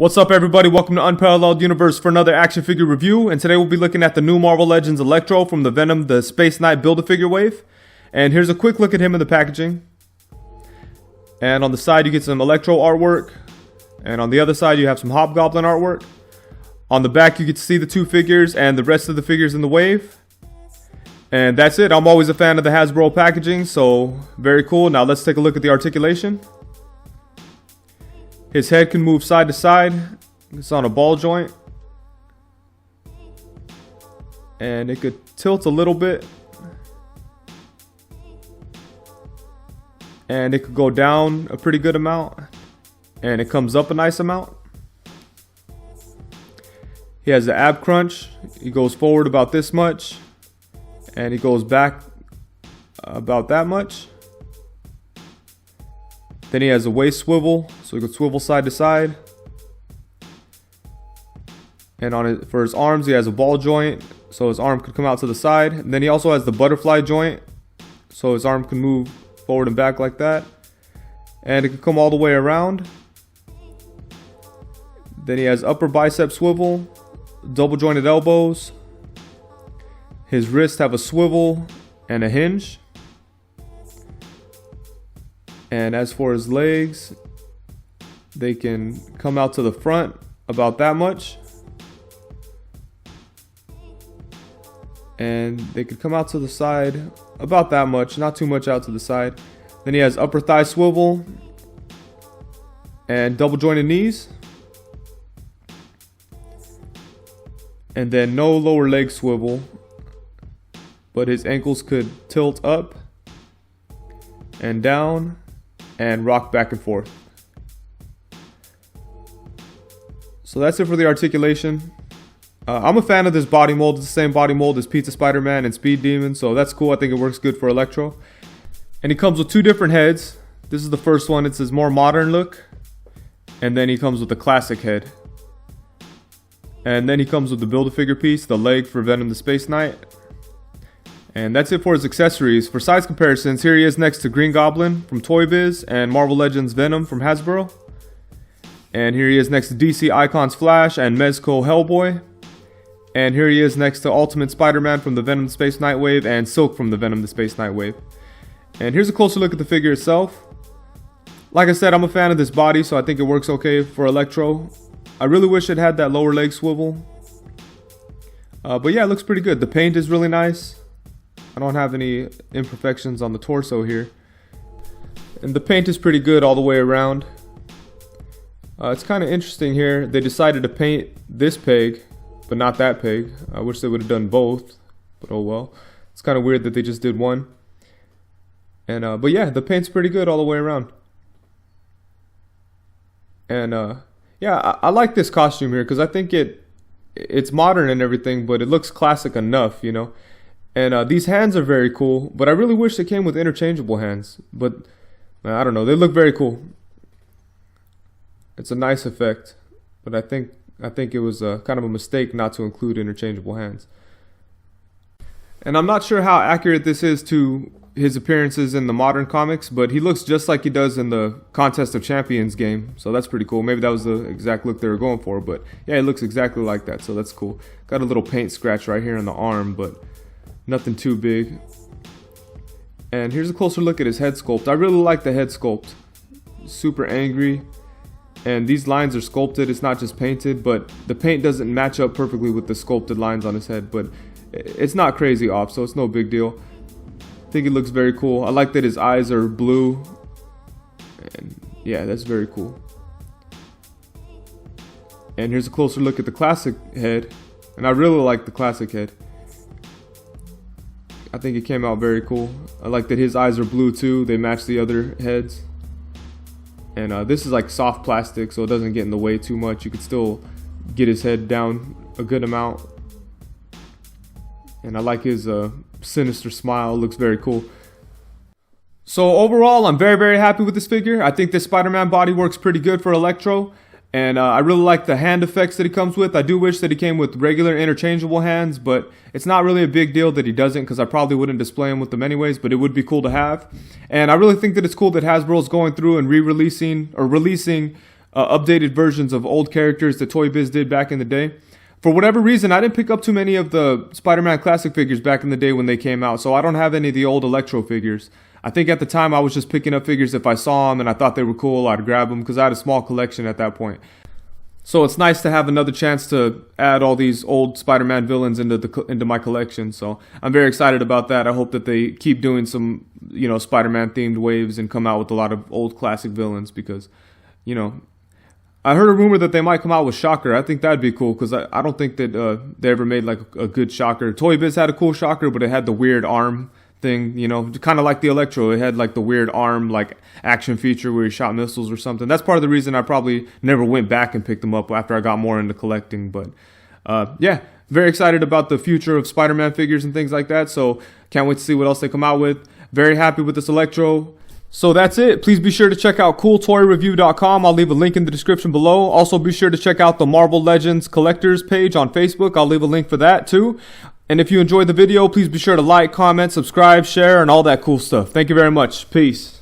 What's up, everybody? Welcome to Unparalleled Universe for another action figure review, and today we'll be looking at the new Marvel Legends Electro from the Venom The Spaceknight Build-A-Figure wave. And here's a quick look at him in the packaging. And on the side you get some Electro artwork, and on the other side you have some Hobgoblin artwork. On the back you get to see the two figures and the rest of the figures in the wave. And that's it. I'm always a fan of the Hasbro packaging, so very cool. Now let's take a look at the articulation. His head can move side to side. It's on a ball joint. And it could tilt a little bit. And it could go down a pretty good amount. And it comes up a nice amount. He has the ab crunch. He goes forward about this much. And he goes back about that much. Then he has a waist swivel, so he can swivel side to side. And for his arms, he has a ball joint, so his arm could come out to the side. And then he also has the butterfly joint, so his arm can move forward and back like that. And it can come all the way around. Then he has upper bicep swivel, double jointed elbows. His wrists have a swivel and a hinge. And as for his legs, they can come out to the front about that much. And they could come out to the side about that much, not too much out to the side. Then he has upper thigh swivel and double jointed knees. And then no lower leg swivel, but his ankles could tilt up and down and rock back and forth. So that's it for the articulation. I'm a fan of this body mold. It's the same body mold as Pizza Spider-Man and Speed Demon, so that's cool. I think it works good for Electro. And he comes with two different heads. This is the first one. It's his more modern look. And then he comes with the classic head. And then he comes with the Build-A-Figure piece, the leg for Venom The Spaceknight. And that's it for his accessories. For size comparisons, here he is next to Green Goblin from Toy Biz and Marvel Legends Venom from Hasbro. And here he is next to DC Icons Flash and Mezco Hellboy. And here he is next to Ultimate Spider-Man from the Venom The Spaceknight wave and Silk from the Venom The Spaceknight wave. And here's a closer look at the figure itself. Like I said, I'm a fan of this body, so I think it works okay for Electro. I really wish it had that lower leg swivel. But yeah, it looks pretty good. The paint is really nice. I don't have any imperfections on the torso here. And the paint is pretty good all the way around. It's kind of interesting here. They decided to paint this peg, but not that peg. I wish they would have done both, but oh well. It's kind of weird that they just did one. And but yeah, the paint's pretty good all the way around. And yeah, I like this costume here because I think it's modern and everything, but it looks classic enough, you know. And these hands are very cool, but I really wish they came with interchangeable hands. But I don't know, they look very cool. It's a nice effect, but I think it was kind of a mistake not to include interchangeable hands. And I'm not sure how accurate this is to his appearances in the modern comics, but he looks just like he does in the Contest of Champions game, so that's pretty cool. Maybe that was the exact look they were going for, but yeah, it looks exactly like that, so that's cool. Got a little paint scratch right here on the arm, but nothing too big. And here's a closer look at his head sculpt. I really like the head sculpt. Super angry. And these lines are sculpted. It's not just painted, but the paint doesn't match up perfectly with the sculpted lines on his head. But it's not crazy off, so it's no big deal. I think it looks very cool. I like that his eyes are blue. And yeah, that's very cool. And here's a closer look at the classic head. And I really like the classic head. I think it came out very cool. I like that his eyes are blue too. They match the other heads. And this is like soft plastic, so it doesn't get in the way too much. You could still get his head down a good amount. And I like his sinister smile. It looks very cool. So overall, I'm very, very happy with this figure. I think this Spider-Man body works pretty good for Electro. And I really like the hand effects that he comes with. I do wish that he came with regular interchangeable hands, but it's not really a big deal that he doesn't because I probably wouldn't display him with them anyways, but it would be cool to have. And I really think that it's cool that Hasbro's going through and releasing updated versions of old characters that Toy Biz did back in the day. For whatever reason, I didn't pick up too many of the Spider-Man classic figures back in the day when they came out, so I don't have any of the old Electro figures. I think at the time I was just picking up figures if I saw them and I thought they were cool, I'd grab them because I had a small collection at that point. So it's nice to have another chance to add all these old Spider-Man villains into my collection. So I'm very excited about that. I hope that they keep doing some, Spider-Man themed waves and come out with a lot of old classic villains because, I heard a rumor that they might come out with Shocker. I think that'd be cool because I don't think that they ever made like a good Shocker. Toy Biz had a cool Shocker, but it had the weird arm thing, kind of like the Electro. It had like the weird arm like action feature where he shot missiles or something. That's part of the reason I probably never went back and picked them up after I got more into collecting. But yeah, very excited about the future of Spider-Man figures and things like that. So can't wait to see what else they come out with. Very happy with this Electro. So that's it. Please be sure to check out CoolToyReview.com. I'll leave a link in the description below. Also be sure to check out the Marvel Legends Collectors page on Facebook. I'll leave a link for that too. And if you enjoyed the video, please be sure to like, comment, subscribe, share, and all that cool stuff. Thank you very much. Peace.